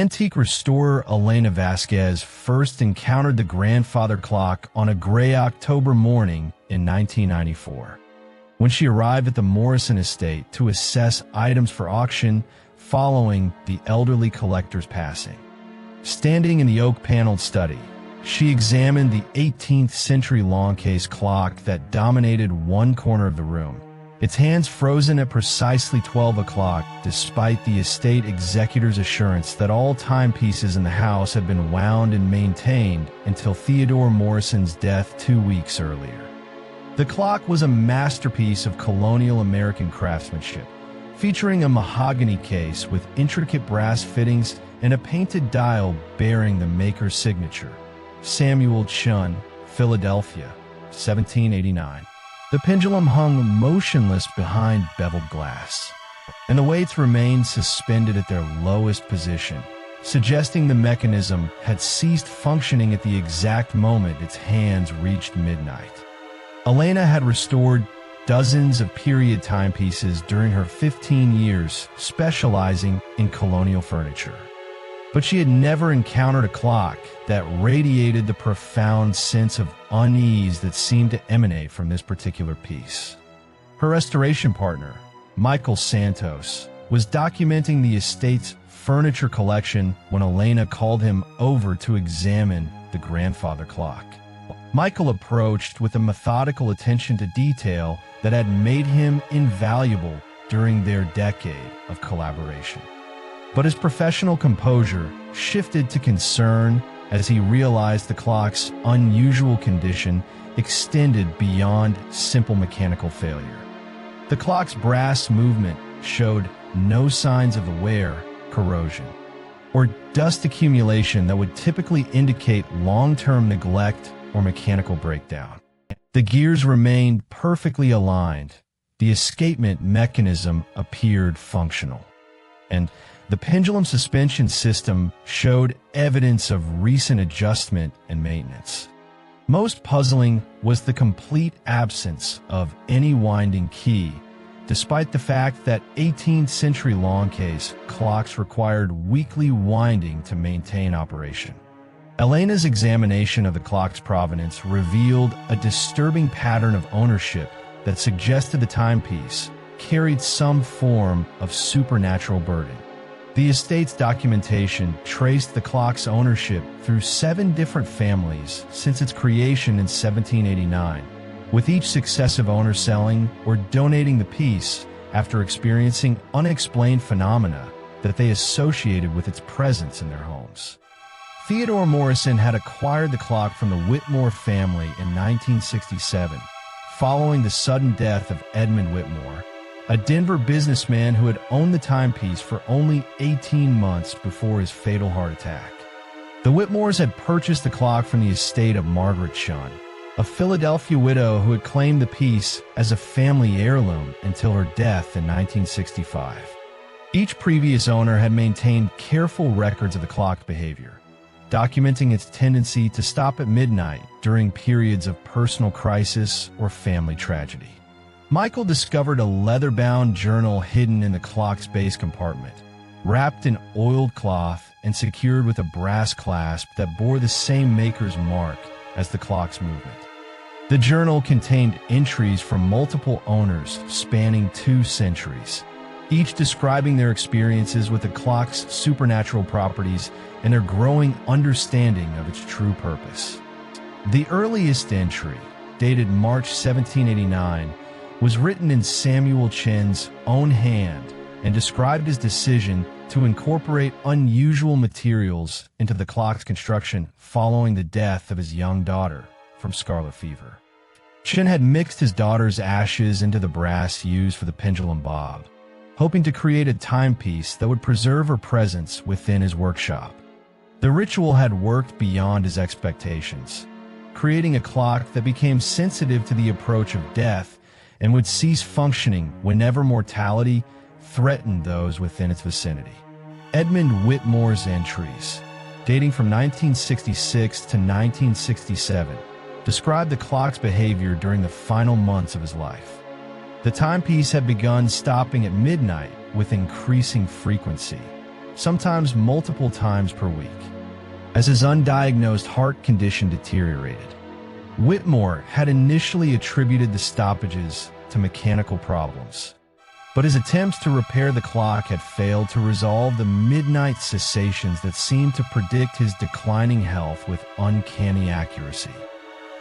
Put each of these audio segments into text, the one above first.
Antique restorer Elena Vasquez first encountered the grandfather clock on a gray October morning in 1994. When she arrived at the Morrison estate to assess items for auction following the elderly collector's passing. Standing in the oak-paneled study, she examined the 18th-century long-case clock that dominated one corner of the room, its hands frozen at precisely 12 o'clock despite the estate executor's assurance that all timepieces in the house had been wound and maintained until Theodore Morrison's death 2 weeks earlier. The clock was a masterpiece of colonial American craftsmanship, featuring a mahogany case with intricate brass fittings and a painted dial bearing the maker's signature, Samuel Chen, Philadelphia, 1789. The pendulum hung motionless behind beveled glass, and the weights remained suspended at their lowest position, suggesting the mechanism had ceased functioning at the exact moment its hands reached midnight. Elena had restored dozens of period timepieces during her 15 years specializing in colonial furniture. But she had never encountered a clock that radiated the profound sense of unease that seemed to emanate from this particular piece. Her restoration partner, Michael Santos, was documenting the estate's furniture collection when Elena called him over to examine the grandfather clock. Michael approached with a methodical attention to detail that had made him invaluable during their decade of collaboration. But his professional composure shifted to concern as he realized the clock's unusual condition extended beyond simple mechanical failure. The clock's brass movement showed no signs of the wear, corrosion, or dust accumulation that would typically indicate long-term neglect or mechanical breakdown. The gears remained perfectly aligned, the escapement mechanism appeared functional, and the pendulum suspension system showed evidence of recent adjustment and maintenance. Most puzzling was the complete absence of any winding key, despite the fact that 18th-century long-case clocks required weekly winding to maintain operation. Elena's examination of the clock's provenance revealed a disturbing pattern of ownership that suggested the timepiece carried some form of supernatural burden. The estate's documentation traced the clock's ownership through 7 different families since its creation in 1789, with each successive owner selling or donating the piece after experiencing unexplained phenomena that they associated with its presence in their homes. Theodore Morrison had acquired the clock from the Whitmore family in 1967, following the sudden death of Edmund Whitmore, a Denver businessman who had owned the timepiece for only 18 months before his fatal heart attack. The Whitmores had purchased the clock from the estate of Margaret Chen, a Philadelphia widow who had claimed the piece as a family heirloom until her death in 1965. Each previous owner had maintained careful records of the clock's behavior, documenting its tendency to stop at midnight during periods of personal crisis or family tragedy. Michael discovered a leather-bound journal hidden in the clock's base compartment, wrapped in oiled cloth and secured with a brass clasp that bore the same maker's mark as the clock's movement. The journal contained entries from multiple owners spanning 2 centuries, each describing their experiences with the clock's supernatural properties and their growing understanding of its true purpose. The earliest entry, dated March 1789, was written in Samuel Chen's own hand and described his decision to incorporate unusual materials into the clock's construction following the death of his young daughter from scarlet fever. Chen had mixed his daughter's ashes into the brass used for the pendulum bob, hoping to create a timepiece that would preserve her presence within his workshop. The ritual had worked beyond his expectations, creating a clock that became sensitive to the approach of death and would cease functioning whenever mortality threatened those within its vicinity. Edmund Whitmore's entries, dating from 1966 to 1967, described the clock's behavior during the final months of his life. The timepiece had begun stopping at midnight with increasing frequency, sometimes multiple times per week, as his undiagnosed heart condition deteriorated. Whitmore had initially attributed the stoppages to mechanical problems, but his attempts to repair the clock had failed to resolve the midnight cessations that seemed to predict his declining health with uncanny accuracy.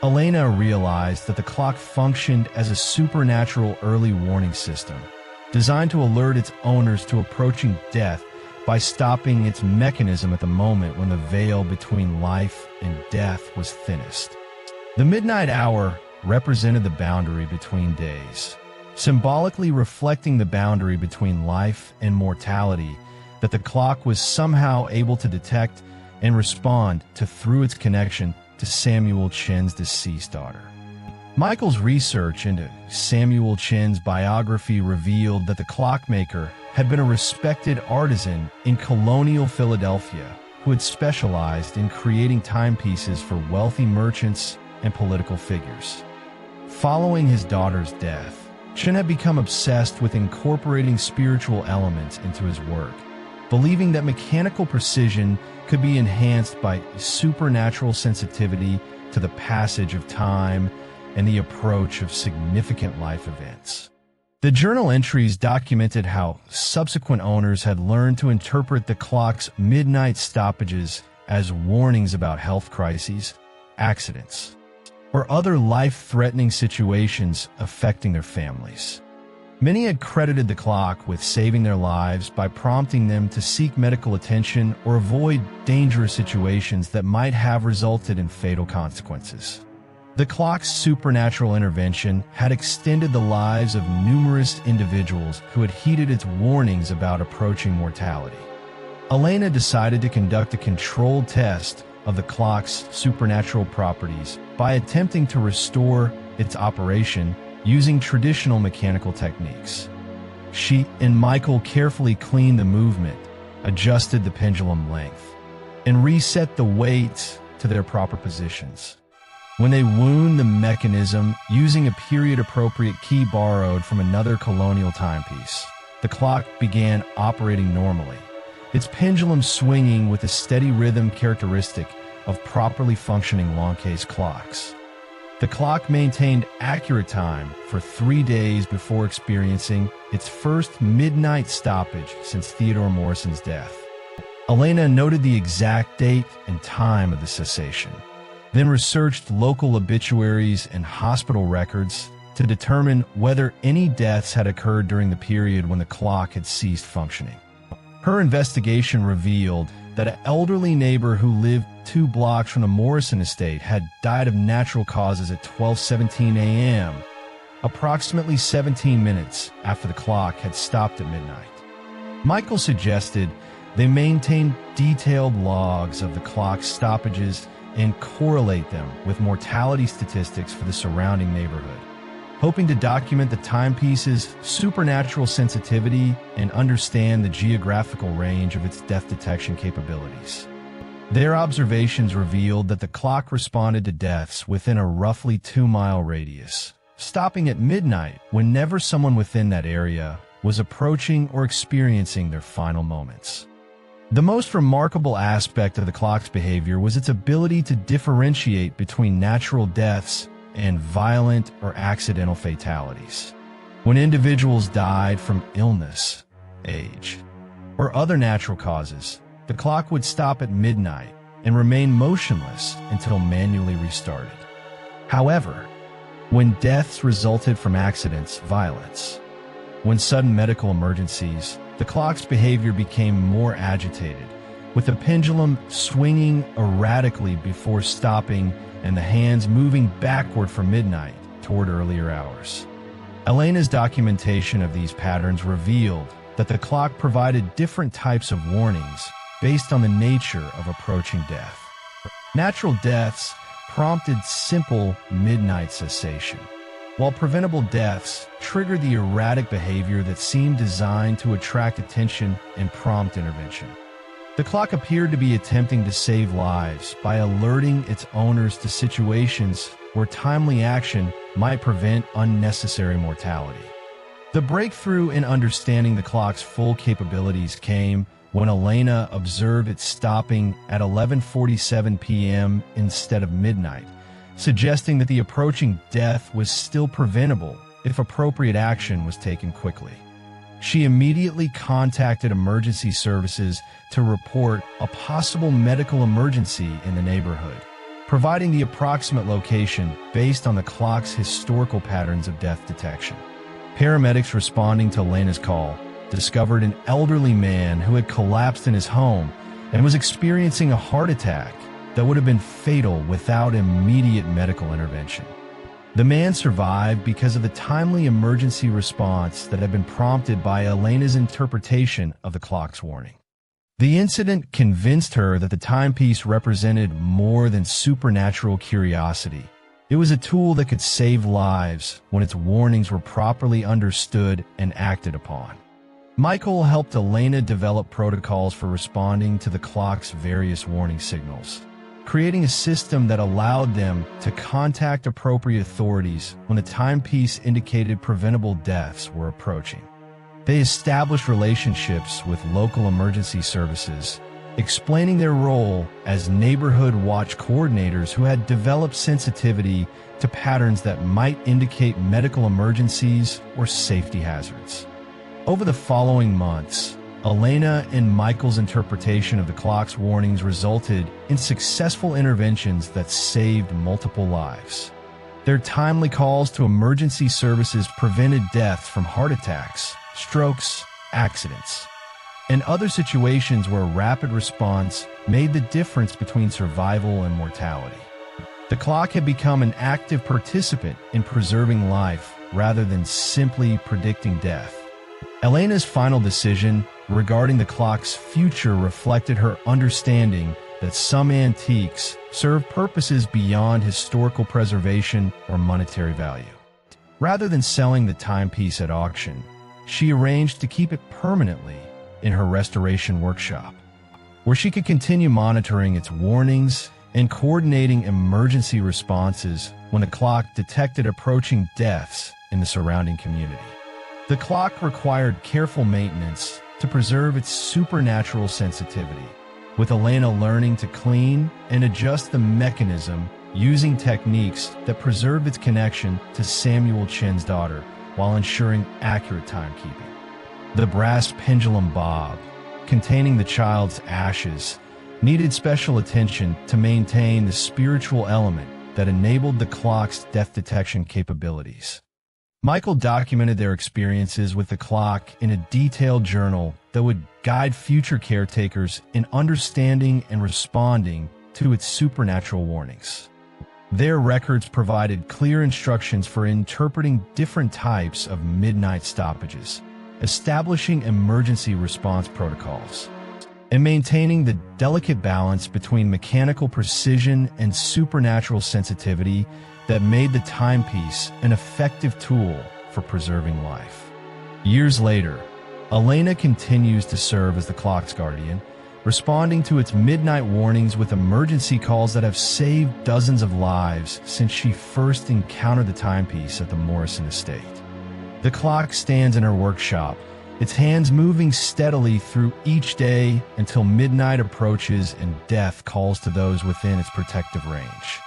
Elena realized that the clock functioned as a supernatural early warning system, designed to alert its owners to approaching death by stopping its mechanism at the moment when the veil between life and death was thinnest. The midnight hour represented the boundary between days, symbolically reflecting the boundary between life and mortality that the clock was somehow able to detect and respond to through its connection to Samuel Chen's deceased daughter. Michael's research into Samuel Chen's biography revealed that the clockmaker had been a respected artisan in colonial Philadelphia who had specialized in creating timepieces for wealthy merchants and political figures. Following his daughter's death, Chen had become obsessed with incorporating spiritual elements into his work, believing that mechanical precision could be enhanced by supernatural sensitivity to the passage of time and the approach of significant life events. The journal entries documented how subsequent owners had learned to interpret the clock's midnight stoppages as warnings about health crises, accidents, or other life-threatening situations affecting their families. Many had credited the clock with saving their lives by prompting them to seek medical attention or avoid dangerous situations that might have resulted in fatal consequences. The clock's supernatural intervention had extended the lives of numerous individuals who had heeded its warnings about approaching mortality. Elena decided to conduct a controlled test of the clock's supernatural properties by attempting to restore its operation using traditional mechanical techniques. She and Michael carefully cleaned the movement, adjusted the pendulum length, and reset the weights to their proper positions. When they wound the mechanism using a period-appropriate key borrowed from another colonial timepiece, the clock began operating normally, its pendulum swinging with a steady rhythm characteristic of properly functioning long-case clocks. The clock maintained accurate time for 3 days before experiencing its first midnight stoppage since Theodore Morrison's death. Elena noted the exact date and time of the cessation, then researched local obituaries and hospital records to determine whether any deaths had occurred during the period when the clock had ceased functioning. Her investigation revealed that an elderly neighbor who lived 2 blocks from the Morrison estate had died of natural causes at 12:17 a.m., approximately 17 minutes after the clock had stopped at midnight. Michael suggested they maintain detailed logs of the clock's stoppages and correlate them with mortality statistics for the surrounding neighborhood, hoping to document the timepiece's supernatural sensitivity and understand the geographical range of its death detection capabilities. Their observations revealed that the clock responded to deaths within a roughly 2-mile radius, stopping at midnight whenever someone within that area was approaching or experiencing their final moments. The most remarkable aspect of the clock's behavior was its ability to differentiate between natural deaths and violent or accidental fatalities. When individuals died from illness, age, or other natural causes, the clock would stop at midnight and remain motionless until manually restarted. However, when deaths resulted from accidents, violence, when sudden medical emergencies, the clock's behavior became more agitated, with the pendulum swinging erratically before stopping and the hands moving backward from midnight toward earlier hours. Elena's documentation of these patterns revealed that the clock provided different types of warnings based on the nature of approaching death. Natural deaths prompted simple midnight cessation, while preventable deaths triggered the erratic behavior that seemed designed to attract attention and prompt intervention. The clock appeared to be attempting to save lives by alerting its owners to situations where timely action might prevent unnecessary mortality. The breakthrough in understanding the clock's full capabilities came when Elena observed it stopping at 11:47 p.m. instead of midnight, suggesting that the approaching death was still preventable if appropriate action was taken quickly. She immediately contacted emergency services to report a possible medical emergency in the neighborhood, providing the approximate location based on the clock's historical patterns of death detection. Paramedics responding to Elena's call discovered an elderly man who had collapsed in his home and was experiencing a heart attack that would have been fatal without immediate medical intervention. The man survived because of the timely emergency response that had been prompted by Elena's interpretation of the clock's warning. The incident convinced her that the timepiece represented more than supernatural curiosity. It was a tool that could save lives when its warnings were properly understood and acted upon. Michael helped Elena develop protocols for responding to the clock's various warning signals, creating a system that allowed them to contact appropriate authorities when the timepiece indicated preventable deaths were approaching. They established relationships with local emergency services, explaining their role as neighborhood watch coordinators who had developed sensitivity to patterns that might indicate medical emergencies or safety hazards. Over the following months, Elena and Michael's interpretation of the clock's warnings resulted in successful interventions that saved multiple lives. Their timely calls to emergency services prevented deaths from heart attacks, strokes, accidents, and other situations where rapid response made the difference between survival and mortality. The clock had become an active participant in preserving life rather than simply predicting death. Elena's final decision regarding the clock's future reflected her understanding that some antiques serve purposes beyond historical preservation or monetary value. Rather than selling the timepiece at auction, she arranged to keep it permanently in her restoration workshop, where she could continue monitoring its warnings and coordinating emergency responses when the clock detected approaching deaths in the surrounding community. The clock required careful maintenance to preserve its supernatural sensitivity, with Elena learning to clean and adjust the mechanism using techniques that preserved its connection to Samuel Chen's daughter while ensuring accurate timekeeping. The brass pendulum bob, containing the child's ashes, needed special attention to maintain the spiritual element that enabled the clock's death detection capabilities. Michael documented their experiences with the clock in a detailed journal that would guide future caretakers in understanding and responding to its supernatural warnings. Their records provided clear instructions for interpreting different types of midnight stoppages, establishing emergency response protocols, and maintaining the delicate balance between mechanical precision and supernatural sensitivity that made the timepiece an effective tool for preserving life. Years later, Elena continues to serve as the clock's guardian, responding to its midnight warnings with emergency calls that have saved dozens of lives since she first encountered the timepiece at the Morrison estate. The clock stands in her workshop, its hands moving steadily through each day until midnight approaches and death calls to those within its protective range.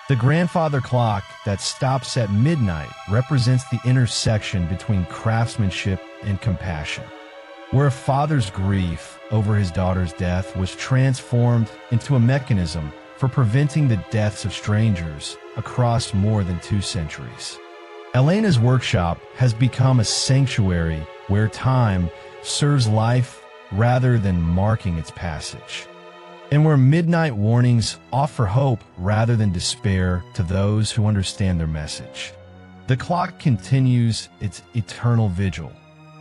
The grandfather clock that stops at midnight represents the intersection between craftsmanship and compassion, where a father's grief over his daughter's death was transformed into a mechanism for preventing the deaths of strangers across more than 2 centuries. Elena's workshop has become a sanctuary where time serves life rather than marking its passage, and where midnight warnings offer hope rather than despair to those who understand their message. The clock continues its eternal vigil,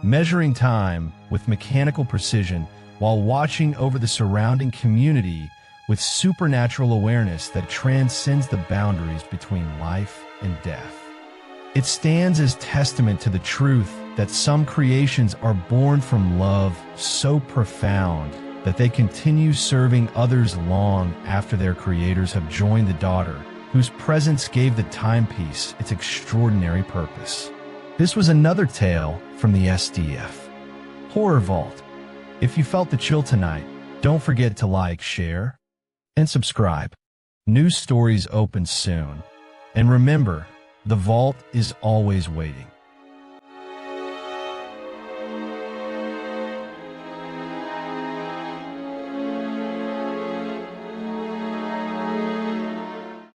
measuring time with mechanical precision while watching over the surrounding community with supernatural awareness that transcends the boundaries between life and death. It stands as testament to the truth that some creations are born from love so profound that they continue serving others long after their creators have joined the daughter, whose presence gave the timepiece its extraordinary purpose. This was another tale from the S.T.F Horror Vault. If you felt the chill tonight, don't forget to like, share, and subscribe. New stories open soon. And remember, the vault is always waiting.